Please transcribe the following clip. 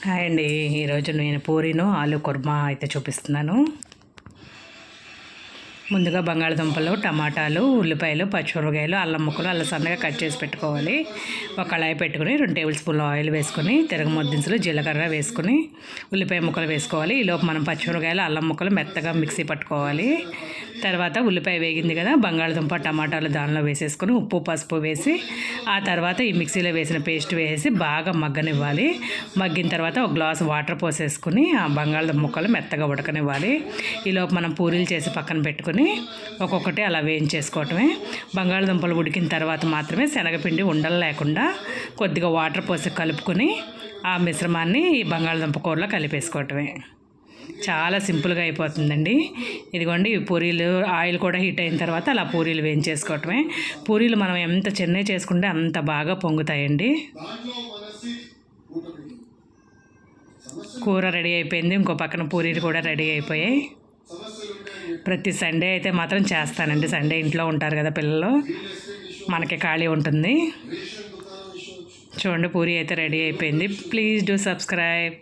Hi అండి. ఈరోజు నేను పూరీను ఆలు కుర్మా అయితే చూపిస్తున్నాను. ముందుగా బంగాళదుంపలు, టమాటాలు, ఉల్లిపాయలు, పచ్చిమిరపకాయలు, అల్లం ముక్కలు అలా సన్నగా కట్ చేసి పెట్టుకోవాలి. ఒక కళాయి పెట్టుకుని 2 టేబుల్ స్పూన్లు ఆయిల్ వేసుకొని తిరగమొద్దు దినుసులు, జీలకర్ర వేసుకుని ఉల్లిపాయ ముక్కలు వేసుకోవాలి. ఈలోపు మనం పచ్చిమిరపకాయలు, అల్లం ముక్కలు మెత్తగా మిక్సీ పట్టుకోవాలి. తర్వాత ఉల్లిపాయ వేగింది కదా, బంగాళదుంప, టమాటాలు దానిలో వేసేసుకొని ఉప్పు, పసుపు వేసి ఆ తర్వాత ఈ మిక్సీలో వేసిన పేస్ట్ వేసి బాగా మగ్గనివ్వాలి. మగ్గిన తర్వాత ఒక గ్లాస్ వాటర్ పోసేసుకుని ఆ బంగాళదుంప ముక్కలు మెత్తగా ఉడకనివ్వాలి. ఈలోపు మనం పూరీలు చేసి పక్కన పెట్టుకుని ఒక్కొక్కటి అలా వేయించేసుకోవటమే. బంగాళదుంపలు ఉడికిన తర్వాత మాత్రమే శనగపిండి ఉండలు లేకుండా కొద్దిగా వాటర్ పోసి కలుపుకొని ఆ మిశ్రమాన్ని ఈ బంగాళదుంప కూరలో కలిపేసుకోవటమే. చాలా సింపుల్గా అయిపోతుందండి. ఇదిగోండి, ఈ పూరీలు ఆయిల్ కూడా హీట్ అయిన తర్వాత అలా పూరీలు వేయించేసుకోవటమే. పూరీలు మనం ఎంత చిన్నవి చేసుకుంటే అంత బాగా పొంగుతాయండి. కూర రెడీ అయిపోయింది. ఇంకో పక్కన పూరీలు కూడా రెడీ అయిపోయాయి. ప్రతి సండే అయితే మాత్రం చేస్తానండి. సండే ఇంట్లో ఉంటారు కదా పిల్లలు, మనకి ఖాళీ ఉంటుంది. చూడండి, పూరీ అయితే రెడీ అయిపోయింది. Please do subscribe.